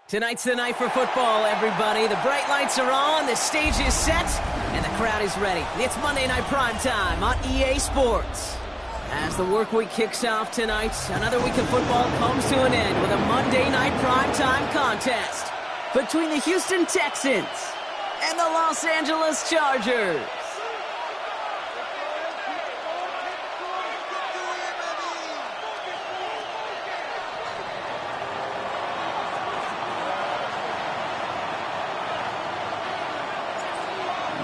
Tonight's the night for football, everybody. The bright lights are on, the stage is set, and the crowd is ready. It's Monday Night Prime Time on EA Sports. As the work week kicks off tonight, another week of football comes to an end with a Monday Night Prime Time contest between the Houston Texans and the Los Angeles Chargers.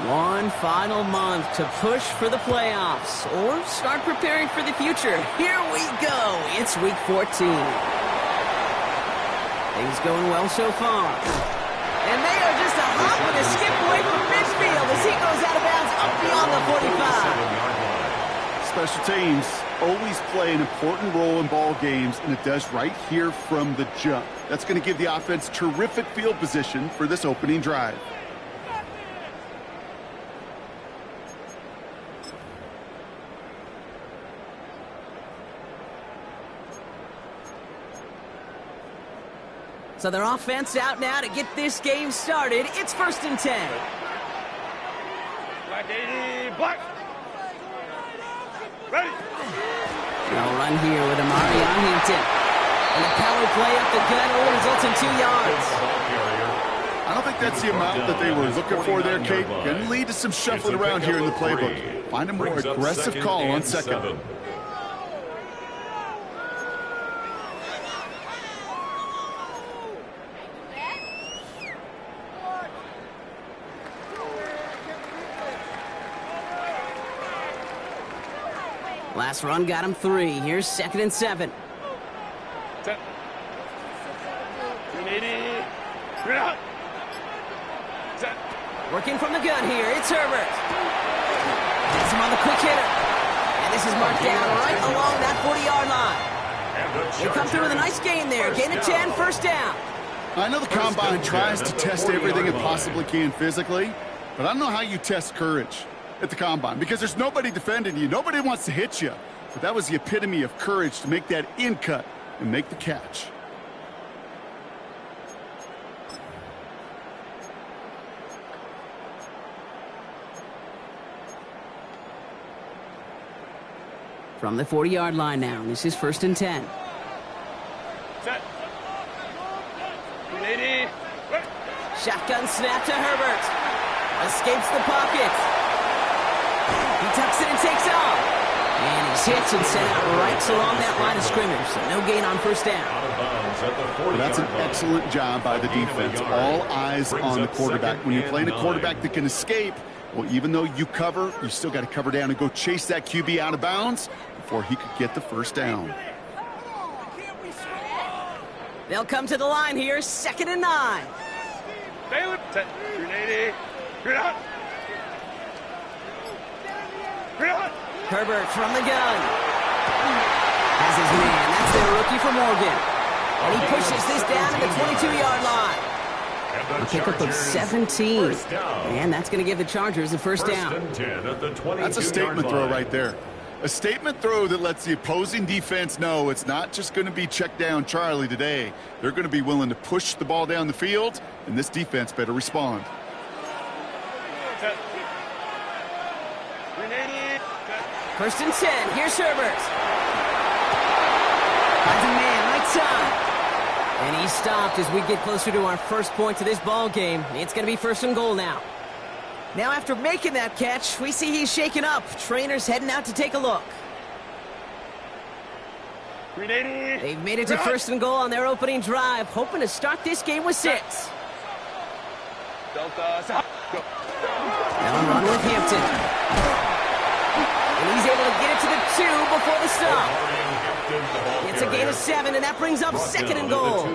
One final month to push for the playoffs or start preparing for the future. Here we go. It's week 14. Things going well so far. And they are just a hop and a skip away from midfield as he goes out of bounds up beyond the 45. Special teams always play an important role in ball games, and it does right here from the jump. That's going to give the offense terrific field position for this opening drive. So their offense out now to get this game started. It's 1st and 10. Black 80, black. Ready. No run here with Amari Huntington. And the power play up the gut only results in 2 yards. I don't think that's the amount that they were looking for there, Kate. Going to lead to some shuffling around here in the playbook. Find a more aggressive call on second. Last run got him 3. Here's 2nd and 7. 10. 180. Working from the gun here. It's Herbert. Gets him on the quick hitter. And this is marked down right along that 40-yard line. They come through with a nice gain there. Gain of 10, 1st down. I know the Combine tries to test everything it possibly can physically, but I don't know how you test courage at the Combine, because there's nobody defending you. Nobody wants to hit you. But that was the epitome of courage to make that in cut and make the catch. From the 40-yard line now, this is 1st and 10. Set. 180. Shotgun snap to Herbert. Escapes the pocket. He tucks it and takes off. And he's hit and sent out right along that line of scrimmage. So no gain on 1st down. Well, that's an excellent job by the defense. All eyes on the quarterback. When you're playing a quarterback that can escape, well, even though you cover, you still got to cover down and go chase that QB out of bounds before he could get the 1st down. They'll come to the line here, 2nd and 9. Baylor. 180. Herbert from the gun. Has his man. That's their rookie from Oregon. And he pushes this down to the 22-yard line. A pickup of 17. And that's going to give the Chargers the 1st down. That's a statement throw right there. A statement throw that lets the opposing defense know it's not just going to be check down Charlie today. They're going to be willing to push the ball down the field, and this defense better respond. 1st and 10. Here's Herbert. side. And he's stopped as we get closer to our first point to this ball game. It's going to be 1st and goal now. Now, after making that catch, we see he's shaken up. Trainer's heading out to take a look. 380. They've made it to 1st and goal on their opening drive, hoping to start this game with 6. Delta. Go. Now on run with Hampton. And he's able to get it to the 2 before the stop. It's a gain of 7, and that brings up 2nd and goal.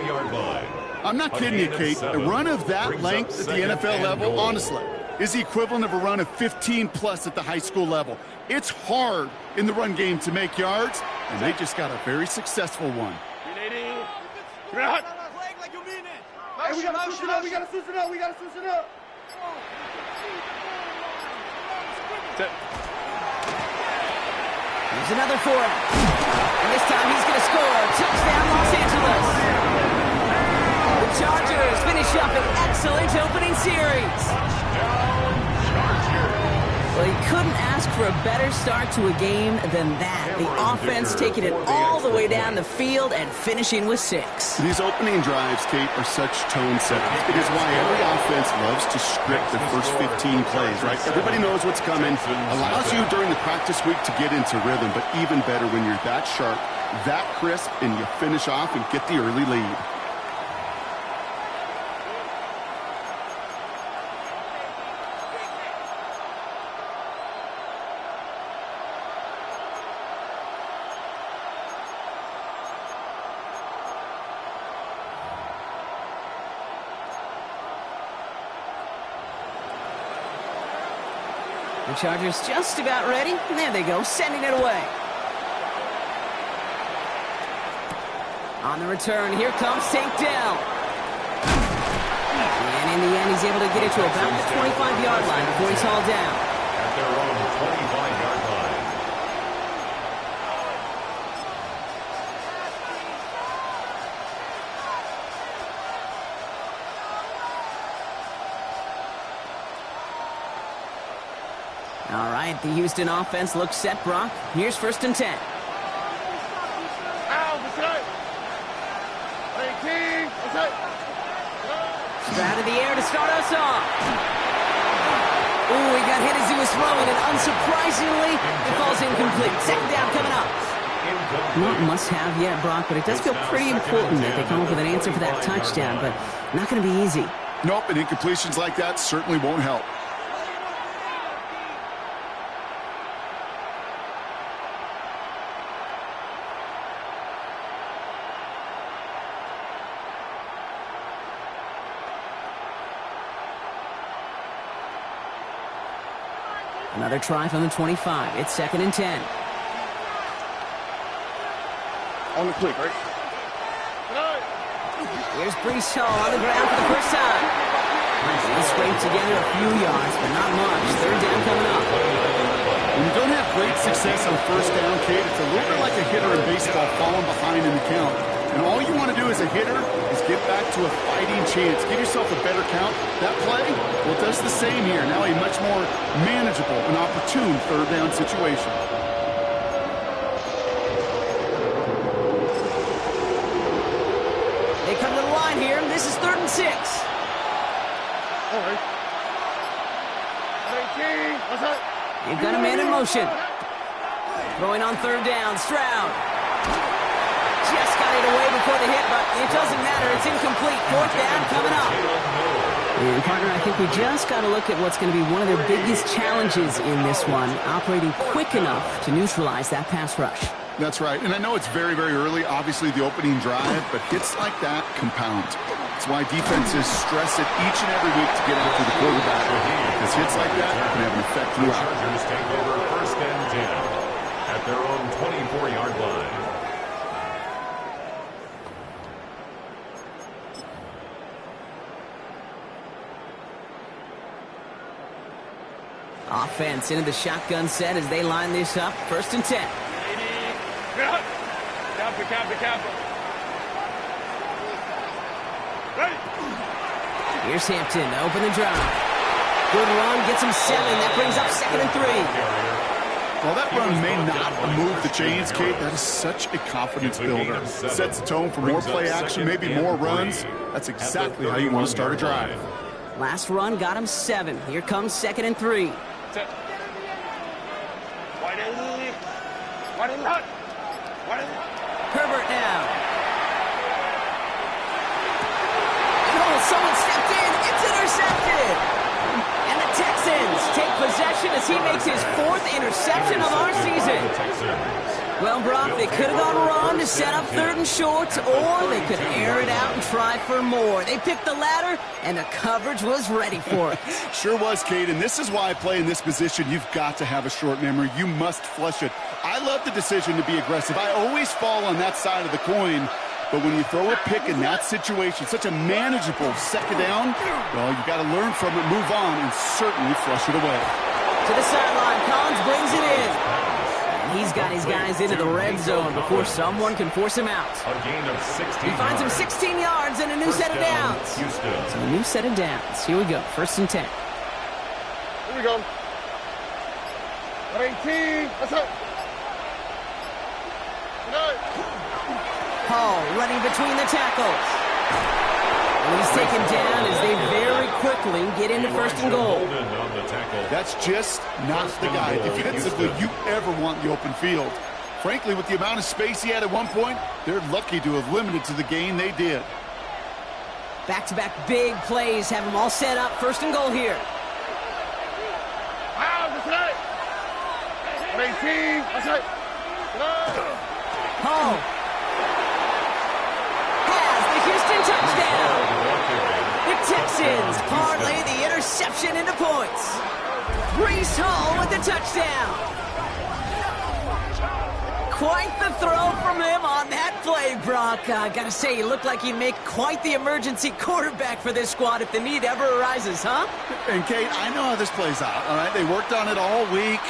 I'm not kidding you, Kate. A run of that length at the NFL level, honestly, is the equivalent of a run of 15-plus at the high school level. It's hard in the run game to make yards, and they just got a very successful one. 380. Hey, we gotta switch it up. Set. Here's another for him. And this time he's going to score. Touchdown, Los Angeles. The Chargers finish up an excellent opening series. Well, he couldn't ask for a better start to a game than that. The offense taking it all the way down the field and finishing with 6. These opening drives, Kate, are such tone setters. It is why every offense loves to script the first 15 plays, right? Everybody knows what's coming. Allows you during the practice week to get into rhythm, but even better when you're that sharp, that crisp, and you finish off and get the early lead. The Chargers just about ready. And there they go, sending it away. On the return, here comes St. Del. And in the end, he's able to get it to about the 25-yard line before he's hauled down. At their own 25-yard line. All right, the Houston offense looks set, Brock. Here's 1st and 10. Out of the air to start us off. Ooh, he got hit as he was throwing, and unsurprisingly, it falls incomplete. 2nd down coming up. Not must-have yet, Brock, but it does feel pretty important that they come up with an answer for that touchdown, but not going to be easy. Nope, and incompletions like that certainly won't help. Another try from the 25. It's 2nd and 10. On the click, right? Here's Breece Hall on the ground for the first time. He scraped together a few yards, but not much. 3rd down coming up. When you don't have great success on 1st down, Kate, it's a little bit like a hitter in baseball falling behind in the count. And all you want to do as a hitter is get back to a fighting chance. Give yourself a better count. That play, well, it does the same here. Now a much more manageable and opportune 3rd down situation. They come to the line here. This is 3rd and 6. All right. 18. What's up? You've got a man in motion. Throwing on 3rd down, Stroud. Just got it away before the hit, but it doesn't matter. It's incomplete. 4th down coming up. And, partner, I think we just got to look at what's going to be one of their biggest challenges in this one, operating quick enough to neutralize that pass rush. That's right. And I know it's very, very early, obviously the opening drive, but hits like that compound. That's why defenses stress it each and every week to get after the quarterback. Because hits like that can have an effect The throughout. Chargers take over 1st and 10 at their own 24-yard line. Offense into the shotgun set as they line this up. 1st and 10. 80. Kappa. Ready. Here's Hampton to open the drive. Good run, gets him 7. That brings up 2nd and 3. While that run may not move the chains, Kate, that is such a confidence builder. Sets the tone for more play action, maybe more runs. That's exactly how you want to start a drive. Last run got him 7. Here comes 2nd and 3. Herbert now. Oh, someone stepped in. It's intercepted. And the Texans take possession as he makes his 4th interception of our season. Well, Brock, they could have gone wrong to set up 3rd and short, or they could air it out and try for more. They picked the latter, and the coverage was ready for it. Sure was, Kate, and this is why I play in this position. You've got to have a short memory. You must flush it. I love the decision to be aggressive. I always fall on that side of the coin, but when you throw a pick in that situation, such a manageable 2nd down, well, you got to learn from it, move on, and certainly flush it away. To the sideline, Collins brings it in. He's got his guys into the red zone before someone can force him out. A gain of 16 He finds him 16 yards and a new set of downs. So a new set of downs. Here we go. 1st and 10. Here we go. 18. That's it. Hall running between the tackles. And he's taken down as they very quickly get into 1st and goal. That's just not the guy defensively you ever want in the open field. Frankly, with the amount of space he had at one point, they're lucky to have limited to the gain they did. Back-to-back big plays have them all set up. 1st and goal here. Hall has the Houston touchdown. The Texans parlay the interception into points. Breece Hall with the touchdown. Quite the throw from him on that play, Brock. I gotta say, he looked like he'd make quite the emergency quarterback for this squad if the need ever arises, huh? And, Kate, I know how this plays out, all right? They worked on it all week.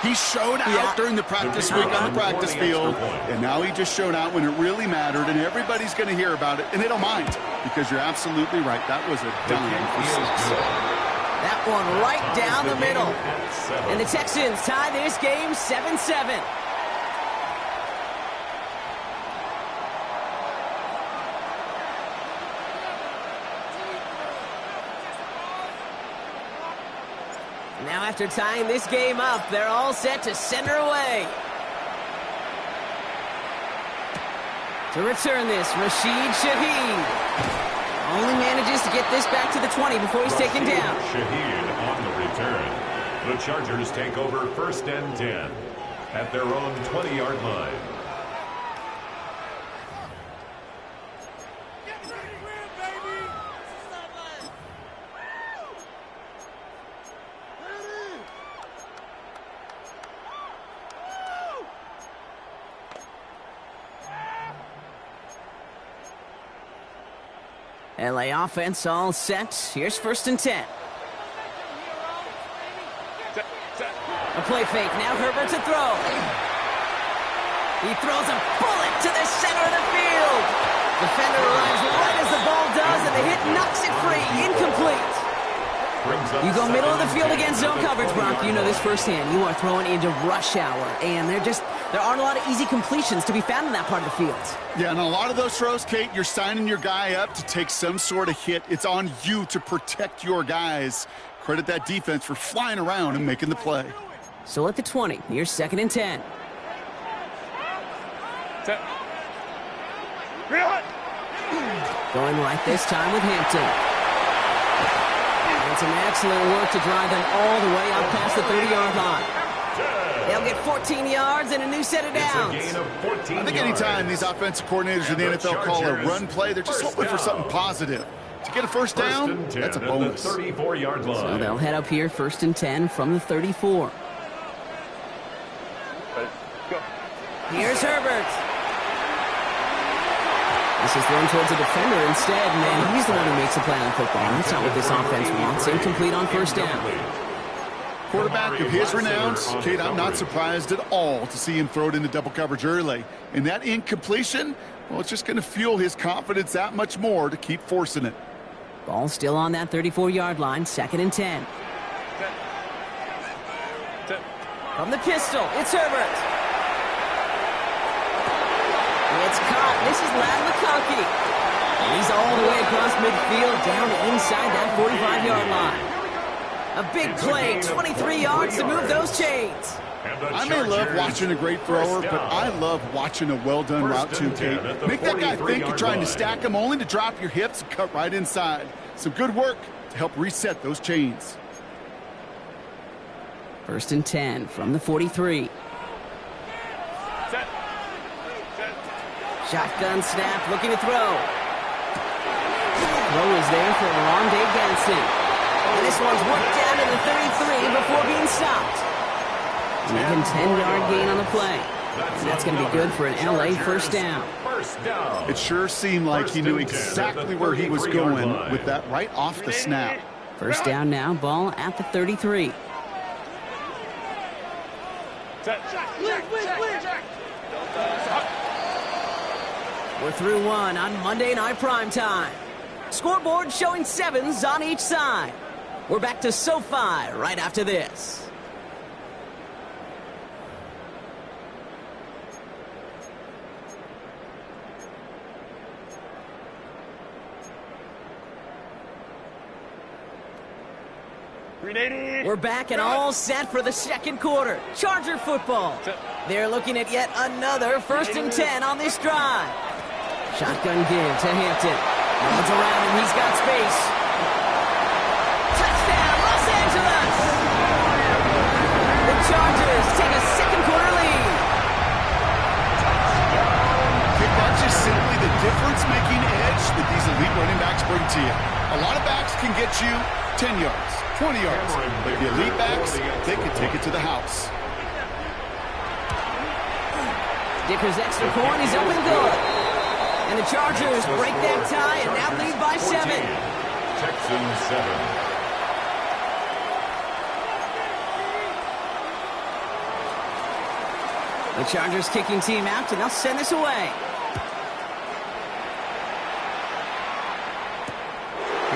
He showed out during the practice week on the practice field, and now he just showed out when it really mattered, and everybody's going to hear about it, and they don't mind, because you're absolutely right. That was a dime for 6. That one right down the middle. And the Texans tie this game 7-7. Now after tying this game up, they're all set to send her away. To return this, Rashid Shaheed. Only manages to get this back to the 20 before he's taken down. Shaheed on the return. The Chargers take over 1st and 10 at their own 20-yard line. LA offense all set. Here's 1st and 10. A play fake. Now Herbert to throw. He throws a bullet to the center of the field. Defender arrives right as the ball does, and the hit knocks it free. Incomplete. You go middle of the field against zone coverage, Brock. You know this firsthand. You are throwing into rush hour, and there aren't a lot of easy completions to be found in that part of the field. Yeah, and a lot of those throws, Kate, you're signing your guy up to take some sort of hit. It's on you to protect your guys. Credit that defense for flying around and making the play. So at the 20, here's 2nd and 10. Going right this time with Hampton. And some excellent work to drive them all the way up past the 30-yard line. They'll get 14 yards and a new set of downs. I think anytime these offensive coordinators in the NFL call a run play, they're just hoping for something positive. To get a 1st down, that's a bonus. 34-yard line. So they'll head up here 1st and 10 from the 34. Here's Herbert. This is thrown towards a defender instead, and he's the one who makes a play on football. That's not what this offense wants. Incomplete on 1st down. Quarterback of his renounce, Kate, I'm not surprised at all to see him throw it into double coverage early. And that incompletion, well, it's just going to fuel his confidence that much more to keep forcing it. Ball still on that 34-yard line, 2nd and 10. From the pistol, it's Herbert. It's caught. This is Ladd McConkey. And he's all the way across midfield, down inside that 45-yard line. A big play, 23 yards to move those chains. I may love watching a great thrower, but I love watching a well-done route too, Kate. Make that guy think you're trying to stack him, only to drop your hips and cut right inside. Some good work to help reset those chains. 1st and 10 from the 43. Shotgun snap, looking to throw. Throw is there for Rondé Ganson. And this one's worked down to the 33 before being stopped. An even 10-yard gain on the play. And that's going to be good for an LA first down. It sure seemed like he knew exactly where he was going with that right off the snap. First down now, ball at the 33. We're through one on Monday Night Primetime. Scoreboard showing 7s on each side. We're back to SoFi right after this. We're back and all set for the second quarter. Charger football. They're looking at yet another 1st and 10 on this drive. Shotgun give to Hampton. Runs around and he's got space. Touchdown, Los Angeles! The Chargers take a second quarter lead. That's just simply the difference-making edge that these elite running backs bring to you. A lot of backs can get you 10 yards, 20 yards, but the elite backs, they can take it to the house. Dicker's extra point is up and good. And the Chargers break that tie and now lead by 7. Texans 7. The Chargers kicking team out, and they'll send this away.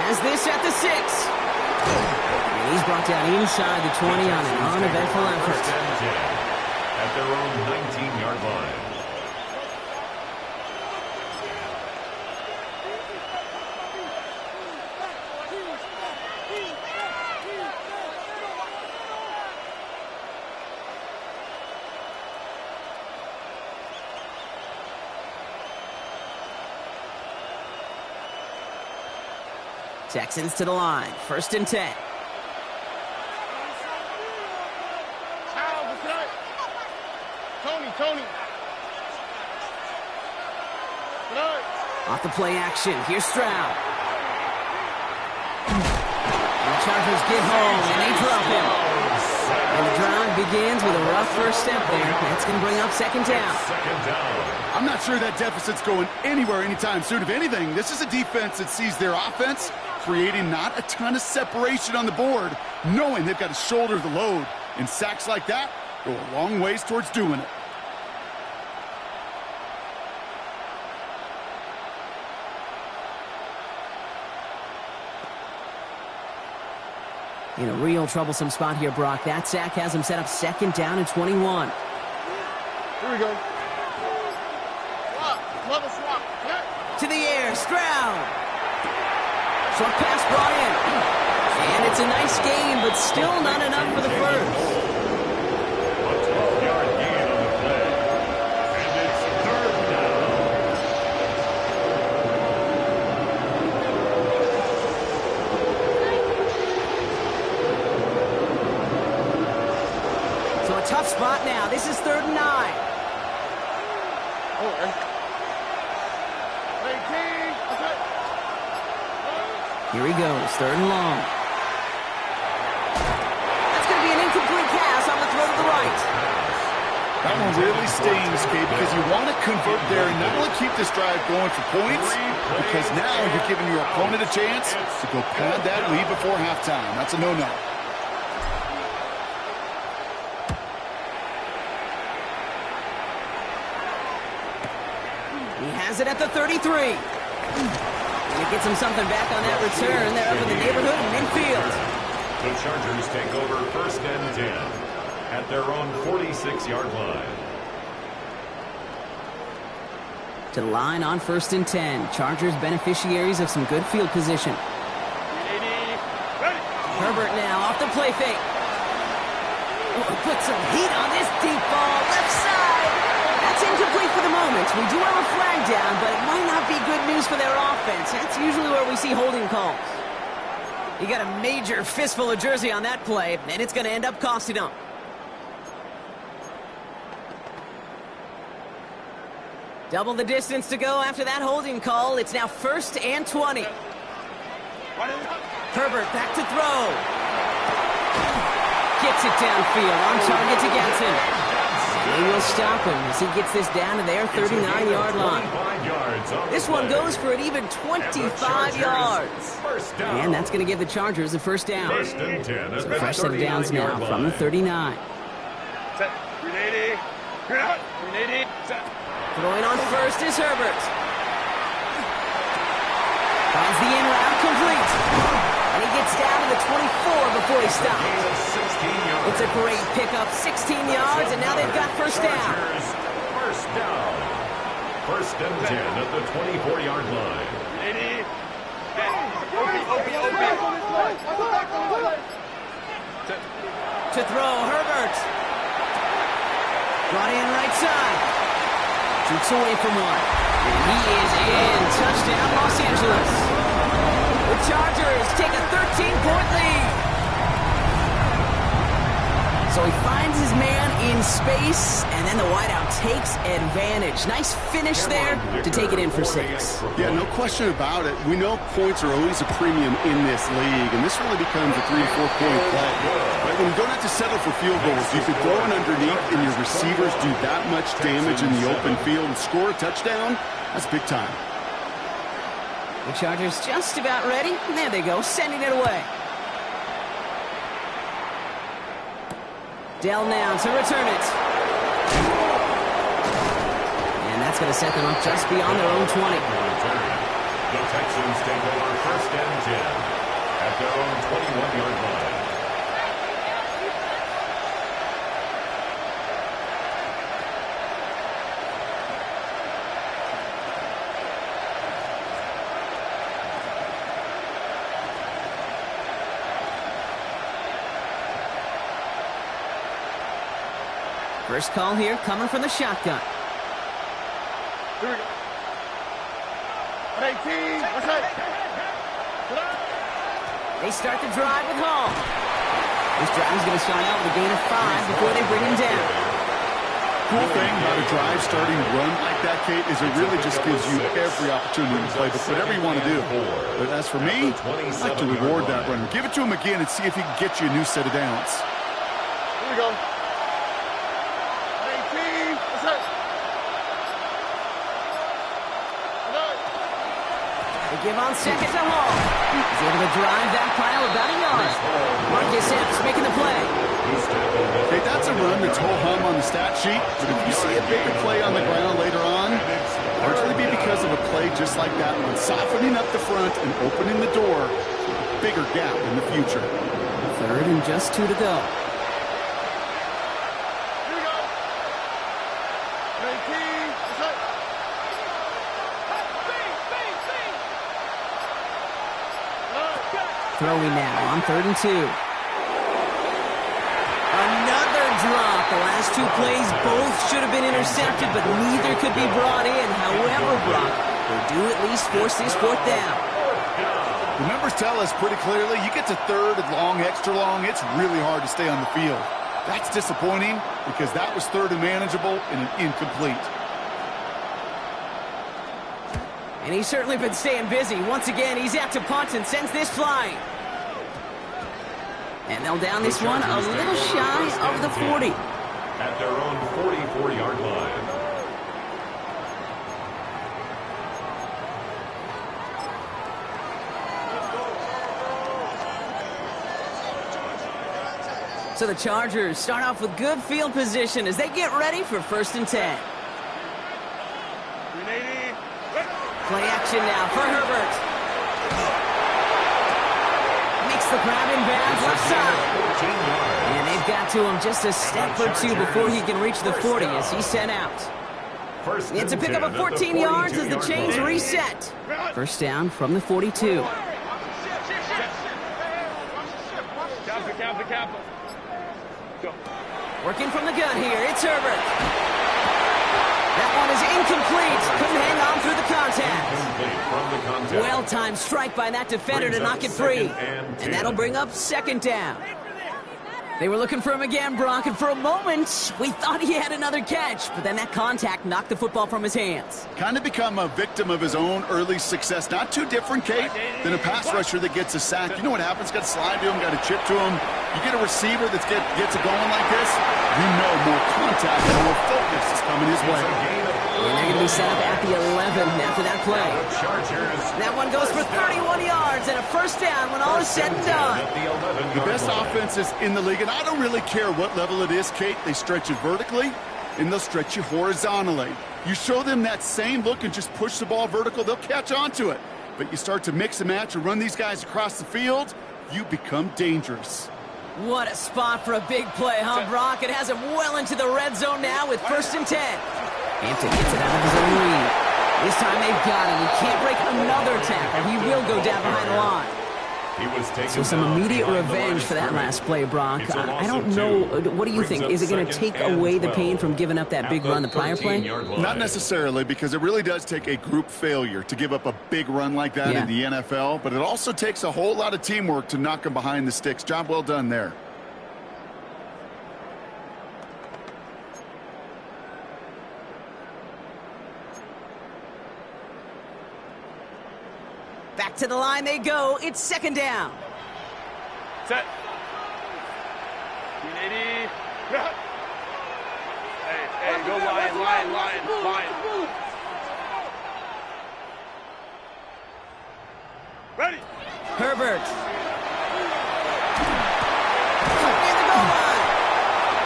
Has this at the 6. And he's brought down inside the 20 on an uneventful effort. First and 10 at their own 19-yard line. Texans to the line. 1st and 10. Tony. Off the play action. Here's Stroud. And the Chargers get home, and they drop him. And the drive begins with a rough first step there. That's going to bring up 2nd down. I'm not sure that deficit's going anywhere anytime soon. If anything, this is a defense that sees their offense creating not a ton of separation on the board, knowing they've got to shoulder the load. And sacks like that go a long ways towards doing it. In a real troublesome spot here, Brock. That sack has him set up 2nd down and 21. Here we go. Swap. To the air, Stroud. Short pass brought in. And it's a nice game, but still not enough for the first. A 12-yard gain on the play. And it's 3rd down. So a tough spot now. This is 3rd and 9. Here he goes, 3rd and long. That's going to be an incomplete pass on the throw to the right. That one really stings, Kate, because you want to convert there and not only keep this drive going for points, because now you're giving your opponent a chance to go pad that lead before halftime. That's a no-no. He has it at the 33. And it gets him something back on that return. They're up in the neighborhood of midfield. The Chargers take over 1st and 10. at their own 46-yard line. To the line on 1st and 10. Chargers beneficiaries of some good field position. Herbert now off the play fake. Put some heat on this deep ball, left side. That's incomplete for the moment. We do have a flag down, but it might not be good news for their offense. That's usually where we see holding calls. He got a major fistful of jersey on that play, and it's going to end up costing him. Double the distance to go after that holding call. It's now 1st and 20. Herbert back to throw. Gets it downfield on target to Gatson. They will stop him as he gets this down to their 39-yard line. This one goes for an even 25 yards. And that's going to give the Chargers a first down. First and 10. So fresh set of downs now from the 39. Set. 380. 380. Set. Throwing on first is Herbert. Finds the in route complete. And he gets down to the 24 before he stops. It's a great pickup, 16 yards, and now they've got first down. First down. First and 10 at the 24-yard line. 80. To throw, Herbert. Brought in right side. Shoots away from one. And he is in. Touchdown, Los Angeles. The Chargers take a 13-point lead. So he finds his man in space, and then the wideout takes advantage. Nice finish there to take it in for 6. Yeah, no question about it. We know points are always a premium in this league, and this really becomes a 3- or 4-point play. Right? When you don't have to settle for field goals, you can throw it underneath, and your receivers do that much damage in the open field and score a touchdown. That's big time. The Chargers just about ready. And there they go, sending it away. Dell now to return it. And that's going to set them up just beyond their own 20. The Texans take over first and 10 at their own 21-yard line. First call here coming from the shotgun. Here we go. 118. What's that? They start the drive with Hall. This drive is going to start out with a gain of 5 before they bring him down. Cool thing about a drive starting run like that, Kate, is it really just gives you every opportunity to play whatever you want to do. But as for me, I'd like to reward that runner. Give it to him again and see if he can get you a new set of downs. Here we go. 118. What's that? They give on second to Hall. He's able to drive that pile about a yard. Marcus Epps making the play. Hey, that's a run that's ho-hum on the stat sheet, but if you see a bigger play on the ground later on, largely be because of a play just like that one, softening up the front and opening the door for a bigger gap in the future. Third and just 2 to go. Here we go. 118. What's that? Throwing now on 3rd and 2. Another drop. The last 2 plays both should have been intercepted, but neither could be brought in. However, Brock, they do at least force this 4th down. The numbers tell us pretty clearly, you get to 3rd and long, extra long, it's really hard to stay on the field. That's disappointing because that was 3rd and manageable and an incomplete. And he's certainly been staying busy. Once again, he's out to punt and sends this flying. And they'll down this one a little shy of the 40. At their own 44-yard line. So the Chargers start off with good field position as they get ready for 1st and 10. 380. Play action now for Herbert. Makes the grab in bounds left side. 14 yards. And they've got to him just a step or two before he can reach the 40 as he's sent out. It's a pickup of 14 yards as the chains reset. First down from the 42. Working from the gun here, it's Herbert. That one is incomplete. Couldn't hang on through the contact. Well-timed strike by that defender to knock it free. And that'll bring up second down. They were looking for him again, Brock, and for a moment, we thought he had another catch, but then that contact knocked the football from his hands. Kind of become a victim of his own early success. Not too different, Kate, than a pass rusher that gets a sack. You know what happens? Got to slide to him, got to chip to him. You get a receiver that gets it going like this, you know more contact and more focus is coming his way. And they're going to be set up at the 11 after that play. That one goes for 31 yards and a first down when all is said and done. The best offenses in the league, and I don't really care what level it is, Kate. They stretch it vertically, and they'll stretch you horizontally. You show them that same look and just push the ball vertical, they'll catch on to it. But you start to mix and match and run these guys across the field, you become dangerous. What a spot for a big play, huh, Brock? It has him well into the red zone now with 1st and 10. Hampton gets it out of his own lead. This time they've got him. He can't break another tackle. He will go down behind the line. So some immediate revenge for that last play, Brock. I don't know. What do you think? Is it going to take away the pain from giving up that big run the prior play? Not necessarily, because it really does take a group failure to give up a big run like that in the NFL. But it also takes a whole lot of teamwork to knock them behind the sticks. Job well done there. Back to the line they go. It's second down. Set. 180. Hey, go line. Ready. Herbert. Near the goal line.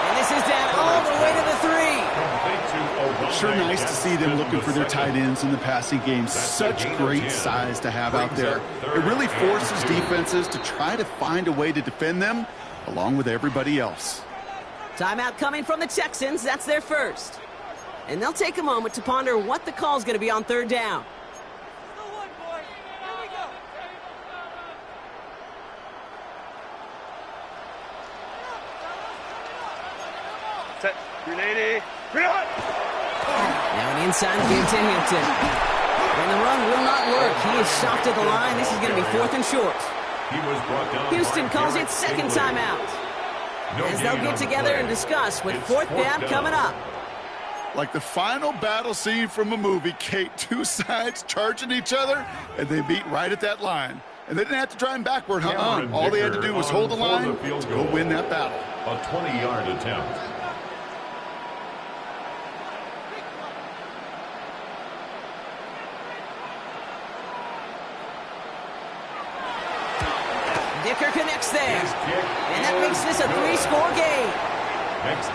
And this is down all the way to the 3. Sure nice to see them looking for their tight ends in the passing game. Such great size to have out there. It really forces defenses to try to find a way to defend them along with everybody else. Timeout coming from the Texans. That's their first. And they'll take a moment to ponder what the call is going to be on third down. Set. 380. Now an inside give to Hampton. And the run will not work. He is soft at the line. This is going to be 4th and short. Houston calls it second timeout. As they'll get together and discuss with 4th down coming up. Like the final battle scene from a movie, Kate, two sides charging each other, and they meet right at that line. And they didn't have to drive backward, All they had to do was hold the line to go win that battle. A 20-yard attempt. Dicker connects there. And that makes this a 3-score game.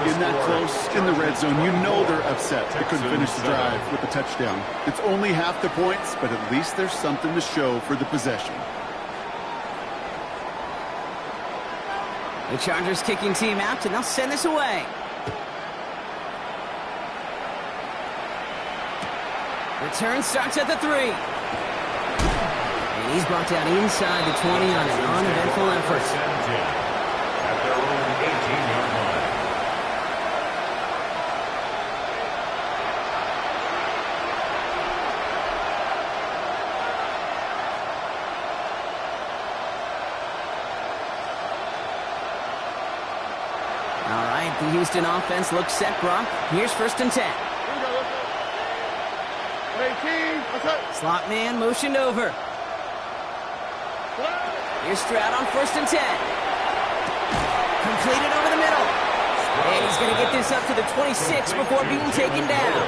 In that close, in the red zone, you know they're upset. They couldn't finish the drive with the touchdown. It's only half the points, but at least there's something to show for the possession. The Chargers kicking team out, and they'll send this away. Return starts at the 3. And he's brought down inside the 20 on an uneventful effort. At their own 18-yard line. All right, the Houston offense looks set, Brock. Here's 1st and 10. 18. Slot man motioned over. Here's Stroud on 1st and 10. Completed over the middle. And he's going to get this up to the 26 before being taken down.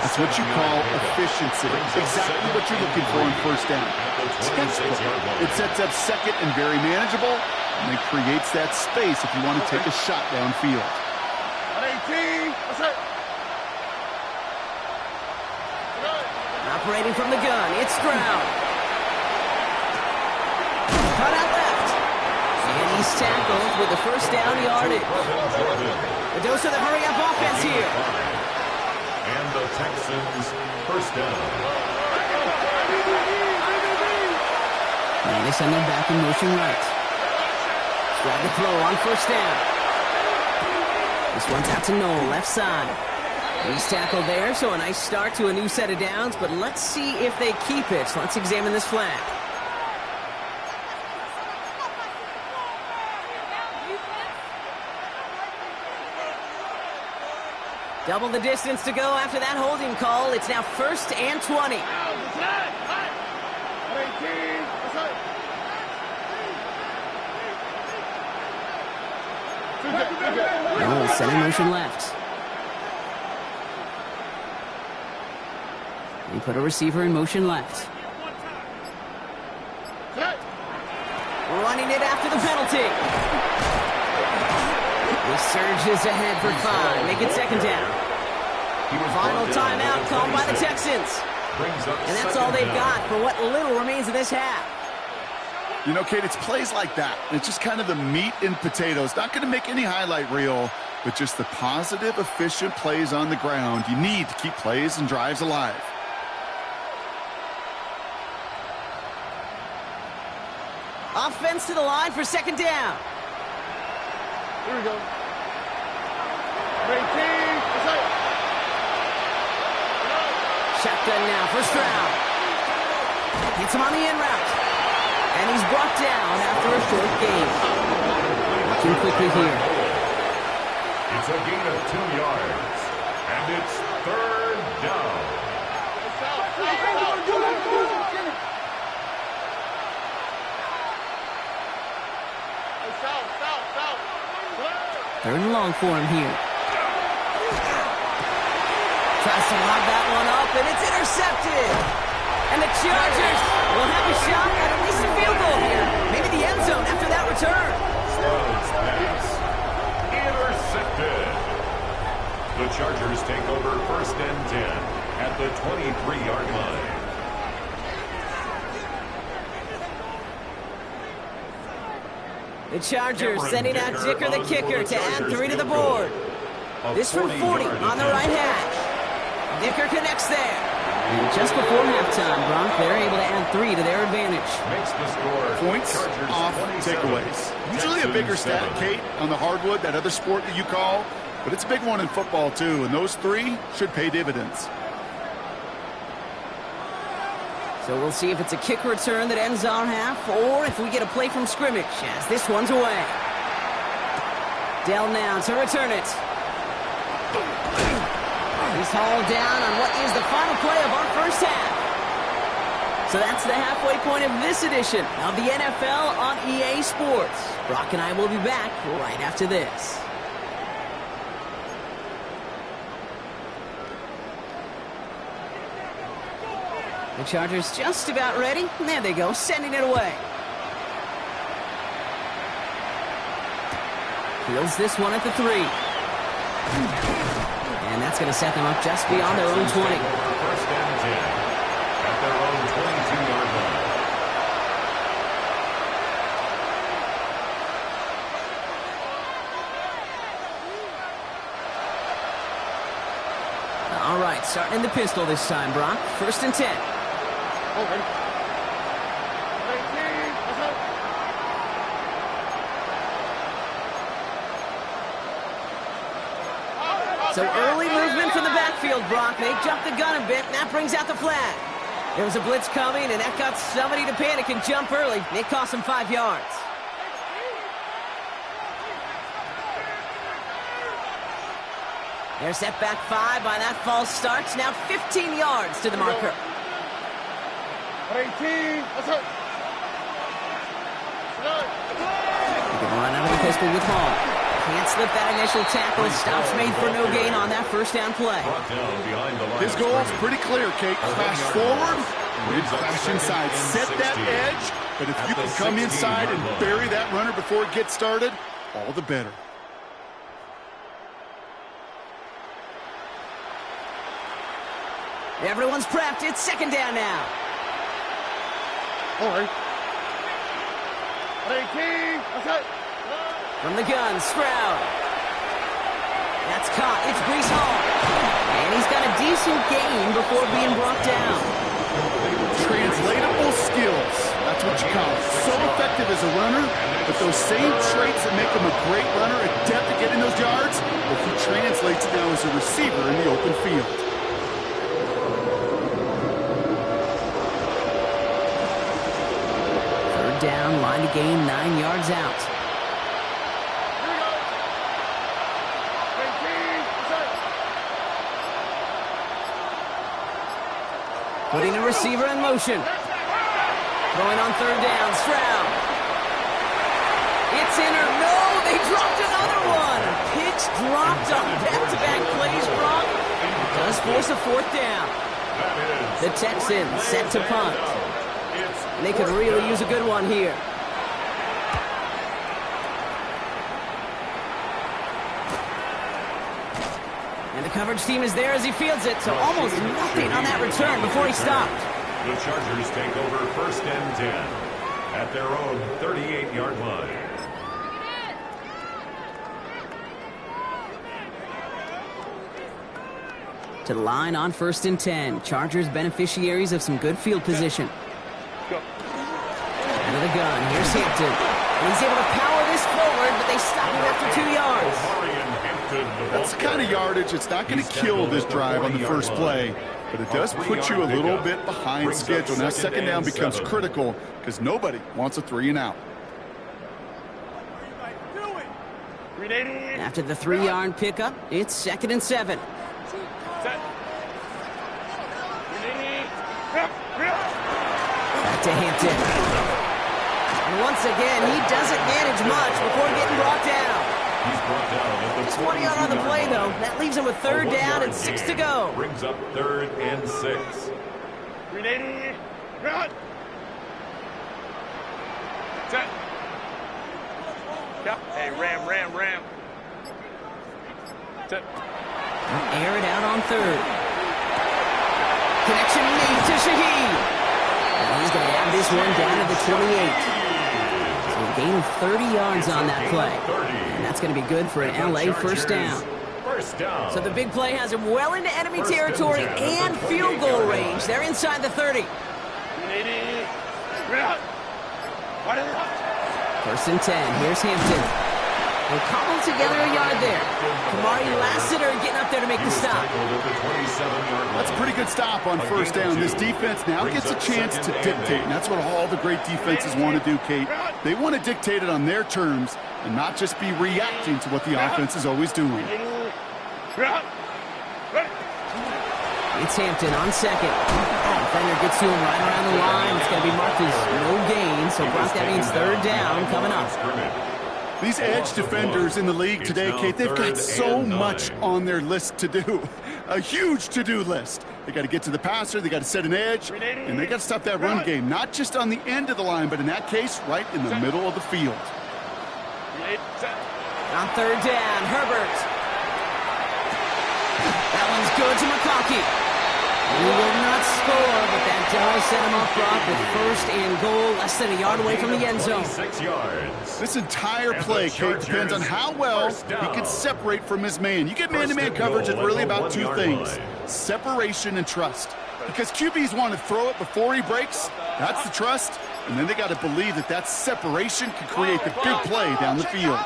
That's what you call efficiency. Exactly what you're looking for in 1st down. It sets up second and very manageable, and it creates that space if you want to take a shot downfield. 18. Operating from the gun, it's Stroud. Cut out left. And he's tackled with the first down yardage. The dose of the hurry-up offense here. And the Texans first down. And they send them back in motion right. Grab the throw on first down. This one's out to Noel, left side. He's tackled there, so a nice start to a new set of downs, but let's see if they keep it. So let's examine this flag. Double the distance to go after that holding call. It's now 1st and 20. Noel set in motion left. He put a receiver in motion left. Running it after the penalty. He surges ahead for 5. Make it 2nd down. Final timeout called by the Texans. And that's all they've got for what little remains of this half. You know, Kate, it's plays like that. It's just kind of the meat and potatoes. Not going to make any highlight reel, but just the positive, efficient plays on the ground you need to keep plays and drives alive. Offense to the line for 2nd down. Here we go. Shotgun now, first round. Hits him on the in route. And he's brought down after a short gain. Watching quickly here. It's a gain of 2 yards. And it's 3rd down. 3rd and long for him here. Tries to lob that one up, and it's intercepted. And the Chargers will have a shot at least a field goal here. Maybe the end zone after that return. Sproles pass. Intercepted. The Chargers take over 1st and 10 at the 23-yard line. The Chargers sending out Dicker the kicker to add 3 to the board. This from 40 on the right hash. Dicker connects there. And just before halftime, Bronk, they're able to add 3 to their advantage. Makes the score. Points off takeaways. Usually a bigger stat, Kate, on the hardwood, that other sport that you call. But it's a big one in football, too. And those 3 should pay dividends. So we'll see if it's a kick return that ends our half, or if we get a play from scrimmage, as this one's away. Dell now to return it. He's hauled down on what is the final play of our first half. So that's the halfway point of this edition of the NFL on EA Sports. Brock and I will be back right after this. The Chargers just about ready. And there they go, sending it away. Fields this one at the 3. And that's going to set them up just beyond their own 20. 1st and 10 at their own 22-yard line. All right, starting in the pistol this time, Brock. 1st and 10. So early movement from the backfield, Brock. They jumped the gun a bit, and that brings out the flag. There was a blitz coming, and that got somebody to panic and jump early. It cost them 5 yards. They're set back 5 by that false start. Now 15 yards to the marker. 18. Let's go. He can run out of the pistol with Hall. Can't slip that initial tackle. Stops made for no gain on that first down play. Brought down behind the line. His goal is pretty clear, Kate. Crash forward, crash inside. Set that edge, but if you can come inside and bury that runner before it gets started, all the better. Everyone's prepped. It's 2nd down now. All right. From the gun, Stroud. That's caught. It's Breece Hall. And he's got a decent gain before being brought down. Translatable skills. That's what you call it. So effective as a runner, but those same traits that make him a great runner, adept at getting those yards, well, he translates now as a receiver in the open field. Third down, line to gain, 9 yards out. Putting a receiver in motion. Throwing on third down, Stroud. It's in or no, they dropped another one. Pitch dropped on back-to-back plays, Brock. Does force a fourth down. The Texans set to punt. And they could really use a good one here. And the coverage team is there as he fields it, so almost nothing on that return before he stopped. The Chargers take over first and 10 at their own 38-yard line. To the line on first and 10. Chargers beneficiaries of some good field position. Out of the gun, here's Hampton. And he's able to power this forward, but they stop him after 2 yards. That's the kind of yardage it's not going to kill this drive on the first play, but it does put you a little bit behind schedule. Now second down becomes critical because nobody wants a 3-and-out. After the 3-yard pickup, it's 2nd and 7. Back to Hampton. And once again, he doesn't manage much before getting brought down. He's brought down at the 20 on the play, though. That leaves him with third down and 6 to go. Brings up 3rd and 6. 380. Run. Set. Yep. Hey, ram. Set. Air it out on third. Connection made to Shaheed. And he's going to have this one down to the 28. So a gain of 30 yards on that play. And that's going to be good for an LA first down. So the big play has him well into enemy territory and field goal range. They're inside the 30. First and 10. Here's Hampton. They'll cobble together a yard there. Kamari Lassiter getting up there to make the stop. That's a pretty good stop on first down. This defense now gets a chance to dictate, and that's what all the great defenses want to do, Kate. They want to dictate it on their terms and not just be reacting to what the offense is always doing. It's Hampton on second. Defender gets to him right around the line. It's going to be marked as no gain, so Brock, that means third down coming up. These edge defenders in the league today, Kate, they've got so much on their list to do. A huge to-do list. They got to get to the passer, they got to set an edge, and they got to stop that run game, not just on the end of the line, but in that case, right in the middle of the field. On third down, Herbert. That one's good to McConkey. He will not score, but that does set him up, Brock, with first and goal, less than a yard away from the end zone. 6 yards. This entire play, Kate, depends on how well he can separate from his man. You get man-to-man coverage, it's really about two things, separation and trust. Because QBs want to throw it before he breaks, that's the trust, and then they got to believe that that separation can create the big play down the field.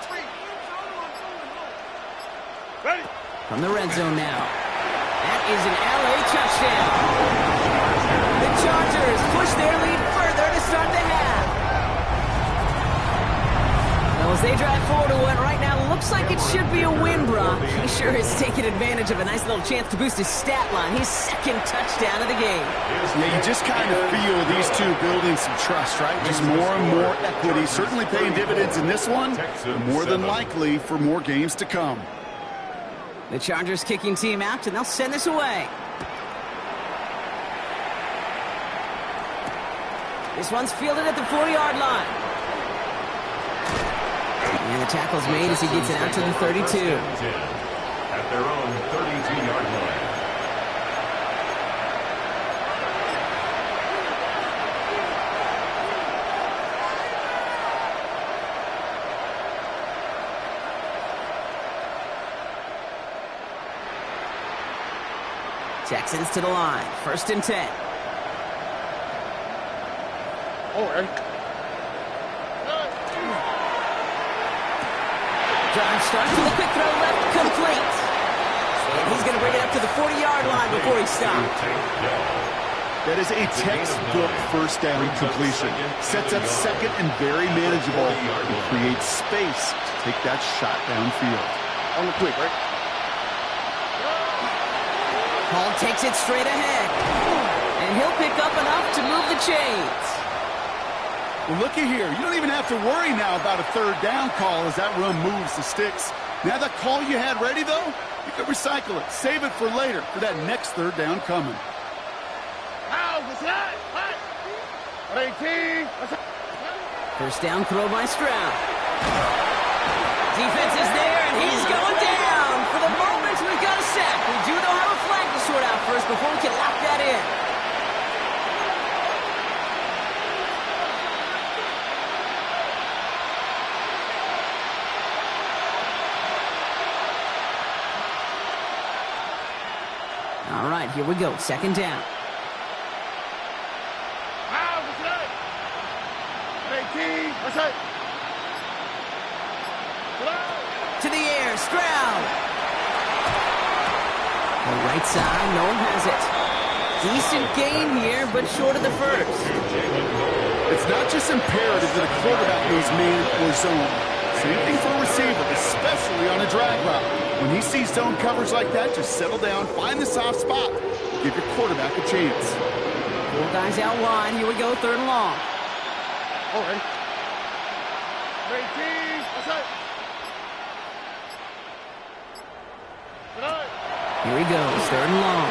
From the red zone now. That is an LA touchdown. The Chargers push their lead further to start the half. Well, as they drive forward to what right now looks like it should be a win, Brock. He sure is taking advantage of a nice little chance to boost his stat line. His second touchdown of the game. Yeah, you just kind of feel these two building some trust, right? Just more and more equity. Certainly paying dividends in this one, more than likely for more games to come. The Chargers kicking team out, and they'll send this away. This one's fielded at the 40-yard line. And the tackle's made as he gets it out to the 32. At their own 32-yard line. Texans to the line. 1st and 10. Drive starts with a quick throw left, complete. And he's going to bring it up to the 40-yard line before he stops. That is a textbook first down completion. Sets up second and very manageable and creates space to take that shot downfield. On the quick, right? Hall takes it straight ahead. And he'll pick up enough to move the chains. Well, looky here. You don't even have to worry now about a 3rd down call as that run moves the sticks. Now that call you had ready, though, you can recycle it. Save it for later for that next 3rd down coming. First down throw by Stroud. Defense is there, and he's going down. For the moment, we've got a sack. We do know how a flag to sort out first before we can lock that in. All right, here we go. 2nd down. To the air, Stroud. The right side, no one has it. Decent gain here, but short of the first. It's not just imperative that a quarterback knows man or zone. Same thing for a receiver, especially on a drag route. When he sees zone coverage like that, just settle down, find the soft spot. Give your quarterback a chance. 4 guys out wide. Here we go, 3rd and long. All right. Here he goes, 3rd and long.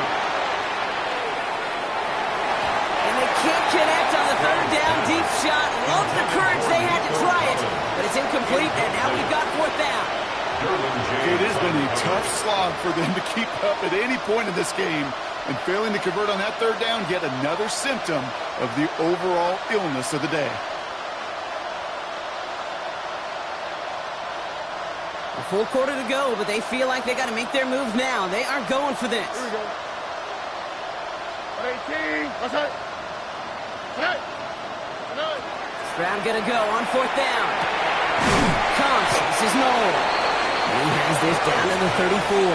And they can't connect on the 3rd down deep shot. Love the courage they had to try it, but it's incomplete, and now we've got 4th down. It has been a tough slog for them to keep up at any point in this game, and failing to convert on that 3rd down, yet another symptom of the overall illness of the day. A full quarter to go, but they feel like they got to make their move now. They are going for this. Here we go. 18. Stroud gonna go on 4th down. Comes. This is Noel. And he has this down to the 34.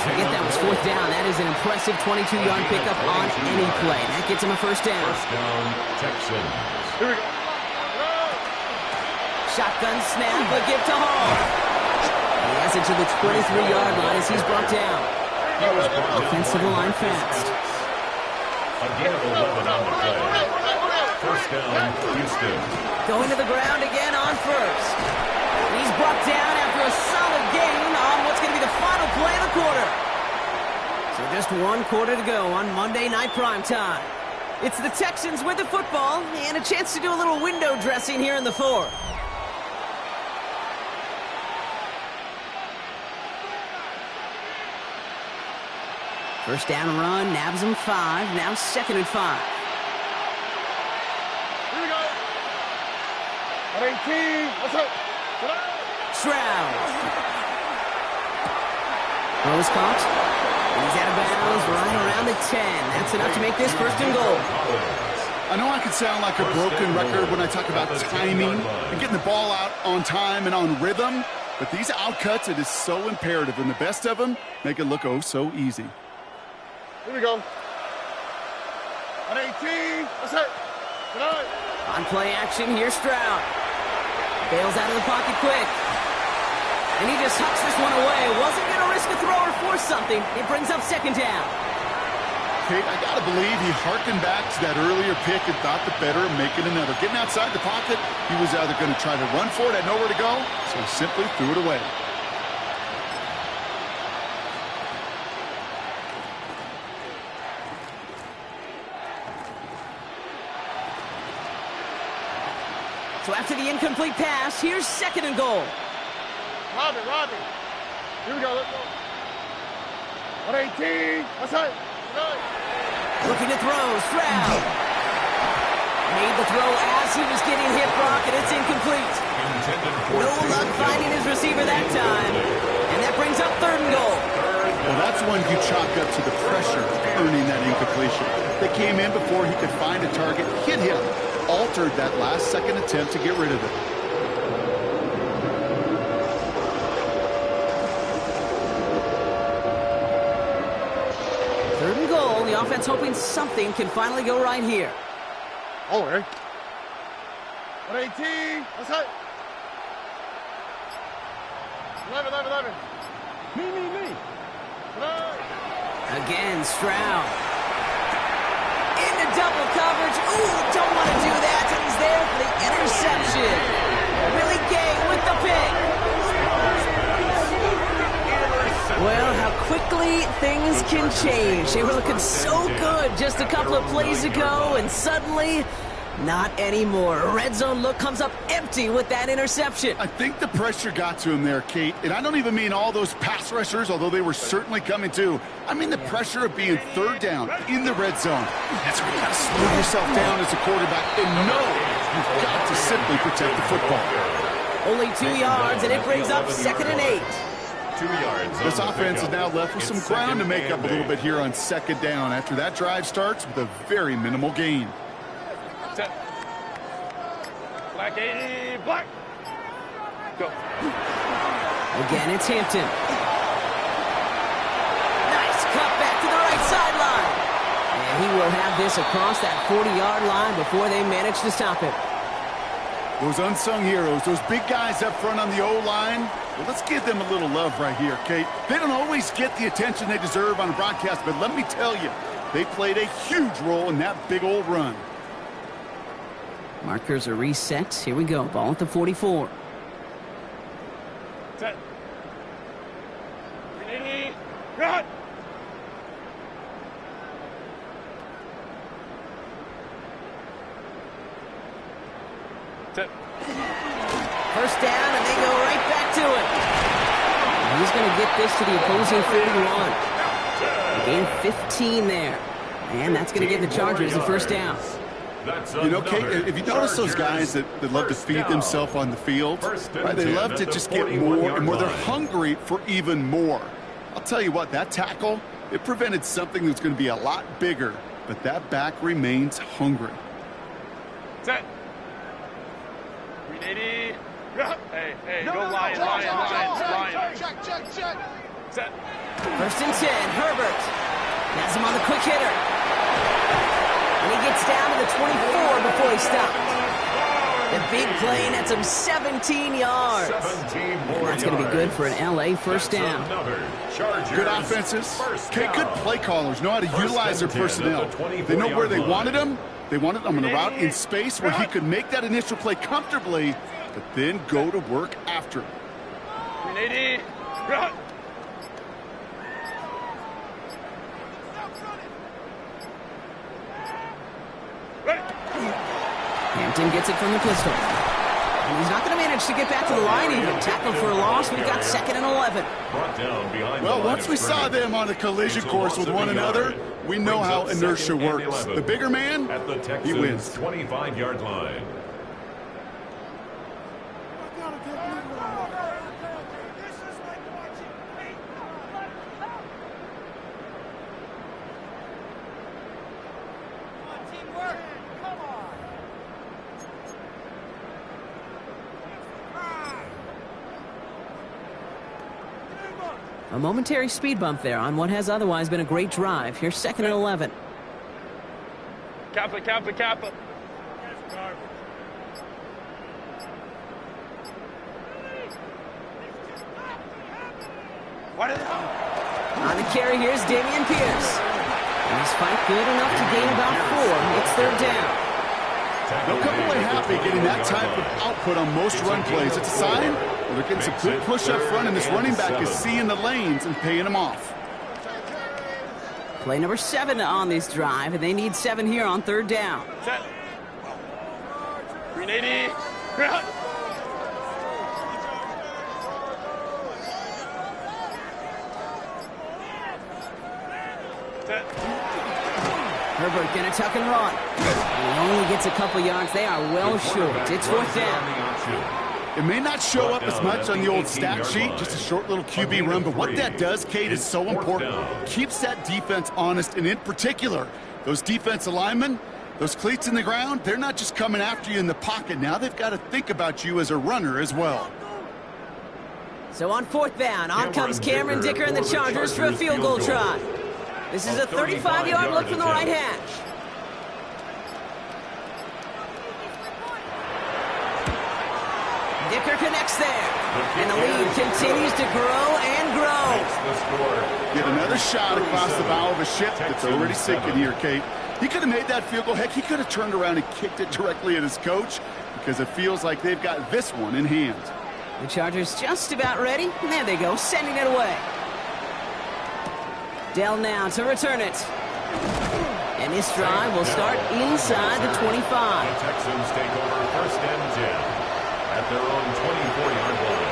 Forget that was 4th down. That is an impressive 22-yard pickup on any play. That gets him a 1st down. 1st down, Texans. Here we go. Shotgun snap, but give to Hall. He has it to the 23-yard line as he's brought down. Offense to the line fast. A gain of 11 on the play. 1st down, Houston. Going to the ground again on 1st. He's brought down after a solid gain on what's going to be the final play of the quarter. So just 1 quarter to go on Monday Night Primetime. It's the Texans with the football and a chance to do a little window dressing here in the 4th. First down run, nabs him 5, now 2nd and 5. Here we go. 18. What's up? Stroud. Throws caught. And he's out of bounds right around the 10. That's enough to make this 1st and goal. I know I can sound like a broken record when I talk about timing and getting the ball out on time and on rhythm, but these outcuts, it is so imperative, and the best of them make it look oh so easy. Here we go. 18. What's up? On play action, here's Stroud. Bails out of the pocket quick. And he just hucks this one away. Wasn't going to risk a throw or force something. It brings up 2nd down. Kate, I got to believe he harkened back to that earlier pick and thought the better of making another. Getting outside the pocket, he was either going to try to run for it, had nowhere to go, so he simply threw it away. So after the incomplete pass, here's 2nd and goal. Robbie. Here we go. Let's go. 118. What's up? Looking to throw. Stroud. Made the throw as he was getting hit, Brock, and it's incomplete. No luck finding his receiver that time. And that brings up 3rd and goal. Well, that's one you chalk up to the pressure earning that incompletion. They came in before he could find a target, hit him, altered that last-second attempt to get rid of it. Third and goal. The offense hoping something can finally go right here. Oh, hey. 118. Let's hit. 11. Me. Again, Stroud. Into double coverage. Ooh, don't want to do that. And he's there for the interception. Willie Gay with the pick. Well, how quickly things can change. They were looking so good just a couple of plays ago, and suddenly, not anymore. A red zone look comes up empty with that interception. I think the pressure got to him there, Kate. And I don't even mean all those pass rushers, although they were certainly coming too. I mean the pressure of being third down in the red zone. That's where you got to slow yourself down as a quarterback and know you've got to simply protect the football. Only 2 yards, and it brings up 2nd and 8. 2 yards. This offense is now left with some ground to make up a little bit here on 2nd down after that drive starts with a very minimal gain. Set. Black 80. Black. Go. Again, it's Hampton. Nice cut back to the right sideline. And he will have this across that 40-yard line before they manage to stop him. Those unsung heroes, those big guys up front on the O-line, well, let's give them a little love right here, Kate. They don't always get the attention they deserve on a broadcast, but let me tell you, they played a huge role in that big old run. Markers are reset. Here we go. Ball at the 44. Set. 380. Cut. Set. First down, and they go right back to it. And he's going to get this to the opposing 41. Gain 15 there. And that's going to give the Chargers the first down. You know, Kate, if you notice those guys that love to feed themselves on the field, right, they love to just get more and more. They're hungry for even more. I'll tell you what, that tackle, it prevented something that's going to be a lot bigger, but that back remains hungry. Set. 380. Hey, go Lions. Check. Set. First and 10, Herbert. Has him on the quick hitter. And he gets down to the 24 before he stopped. The big play nets him 17 yards. And that's going to be good for an L.A. first down. Good offenses. Okay, good play callers know how to utilize their personnel. They know where they wanted him. They wanted him on a route in space where he could make that initial play comfortably, but then go to work after. 380. Run. Hampton gets it from the pistol. And he's not going to manage to get back to the line even. Tackled for a loss. We've got 2nd and 11. Well, once we saw them on a collision course with one another, we know how inertia works. The bigger man, he wins. 25-yard line. A momentary speed bump there on what has otherwise been a great drive. Here's 2nd and 11. Kappa. On the carry, here's Dameon Pierce. And his fight good enough to gain about 4. It's 3rd down. They'll come away happy getting that type of output on most run plays. It's a sign that they're getting some good push up front, and this running back is seeing the lanes and paying them off. Play number 7 on this drive, and they need 7 here on 3rd down. Set. 380. Run. Set. Herbert gonna tuck and run. He only gets a couple yards. They are well short. It's 4th down. It may not show up as much on the old stat sheet, just a short little QB run, but what that does, Kate, is so important. Keeps that defense honest, and in particular, those defensive linemen, those cleats in the ground, they're not just coming after you in the pocket. Now they've got to think about you as a runner as well. So on 4th down, on comes Cameron Dicker and the Chargers for a field goal try. This is a 35-yard look from the right hash. Dicker connects there. And the lead continues to grow and grow. Get another shot across the bow of a ship that's already sinking here, Kate. He could have made that field goal. Heck, he could have turned around and kicked it directly at his coach because it feels like they've got this one in hand. The Chargers just about ready. And there they go, sending it away. Dell now to return it. And this drive will start inside the 25. The Texans take over 1st and 10 at their own 24-yard line.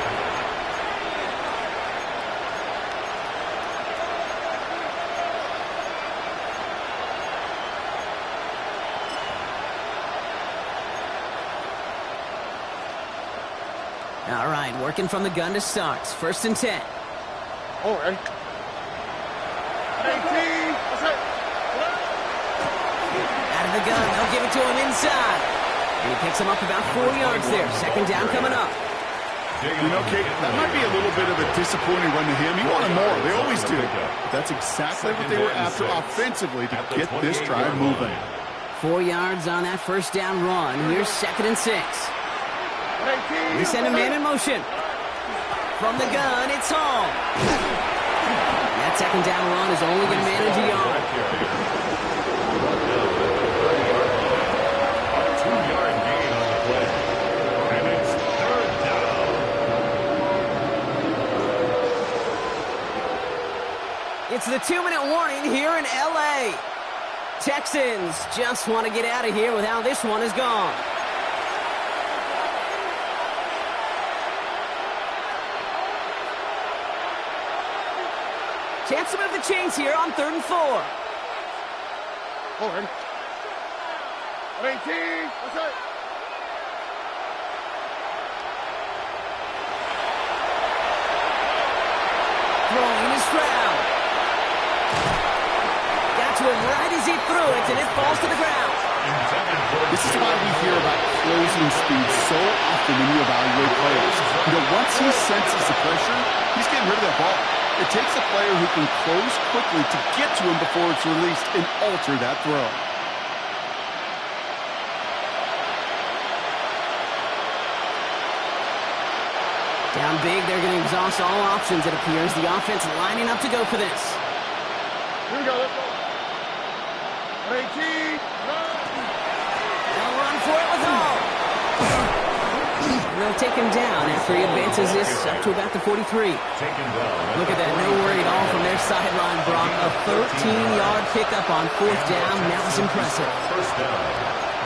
All right, working from the gun to start. 1st and 10. All right. 18. Out of the gun, they'll give it to him inside. And he picks him up about 4 yards there. 2nd down coming up. You know, Kate, that might be a little bit of a disappointing run to him. He wanted more. They always do. But that's exactly what they were after offensively to get this drive moving. 4 yards on that 1st down run. Here's 2nd and 6. They send a man in motion. From the gun, it's Hall. That 2nd down run is only going to manage a yard. A 2-yard gain on the play. And it's 3rd down. It's the 2-minute warning here in L.A. Texans just want to get out of here with how this one is gone. Chance to move the chains here on 3rd and 4. Forward. 18. What's that? Throwing is Stroud. Got to him right as he threw it, and it falls to the ground. This is why we hear about closing speed so often when you evaluate players. You know, once he senses the pressure, he's getting rid of that ball. It takes a player who can close quickly to get to him before it's released and alter that throw. Down big, they're going to exhaust all options, it appears. The offense lining up to go for this. Here we go. Let's go. 18. Run. They'll run for it with Hall. They'll take him down after he advances this up to about the 43. Look at that, no worry at all from their sideline, Brock. A 13-yard pickup on 4th down. That was impressive. 1st down.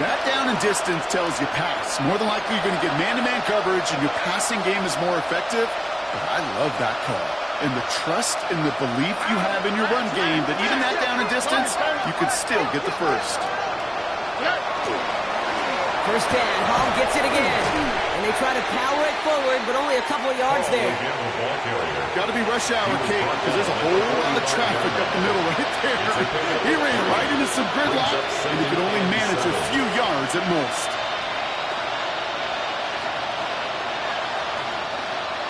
That down and distance tells you pass. More than likely, you're going to get man-to-man coverage, and your passing game is more effective. But I love that call. And the trust and the belief you have in your run game that even that down and distance, you could still get the first. 1st down, Hall gets it again. And they try to power it forward, but only a couple of yards there. Got to be rush hour, Kate, because there's a whole lot of traffic up the middle right there. He ran right into some gridlock, and he could only manage a few yards at most.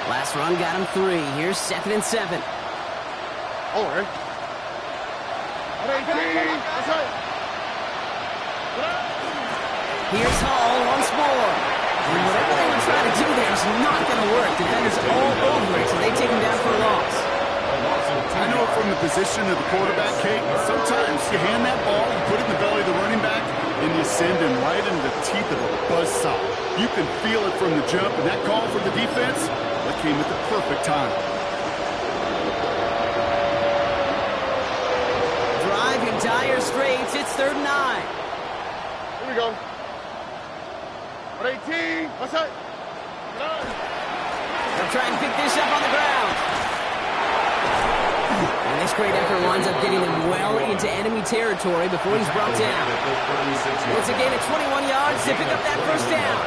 Last run got him 3. Here's 2nd and 7. All right. 18. What's that? Here's Hall once more. And whatever they were trying to do there is not going to work. Defenders all over it, so they take him down for a loss. I know from the position of the quarterback, Kate, sometimes you hand that ball, you put it in the belly of the running back, and you send him right into the teeth of a buzzsaw. You can feel it from the jump, and that call for the defense, that came at the perfect time. Drive in dire straits. It's 3rd and 9. Here we go. 18. What's that? They'll try and pick this up on the ground. And this great effort winds up getting him well into enemy territory before he's brought down. It's a gain of 21 yards to pick up that 1st down.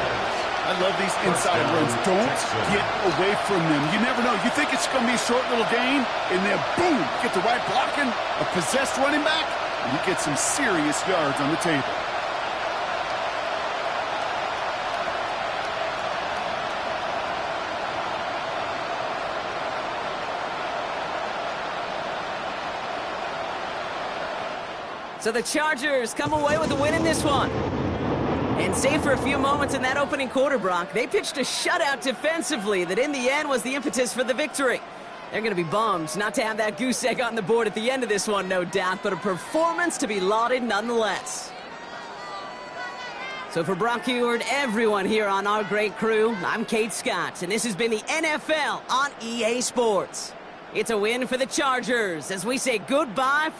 I love these inside runs. Don't get away from them. You never know. You think it's going to be a short little gain, and then boom, get the right blocking, a possessed running back, and you get some serious yards on the table. So the Chargers come away with a win in this one. And save for a few moments in that opening quarter, Brock, they pitched a shutout defensively that in the end was the impetus for the victory. They're going to be bummed not to have that goose egg on the board at the end of this one, no doubt, but a performance to be lauded nonetheless. So for Brock Huard, everyone here on our great crew, I'm Kate Scott, and this has been the NFL on EA Sports. It's a win for the Chargers as we say goodbye.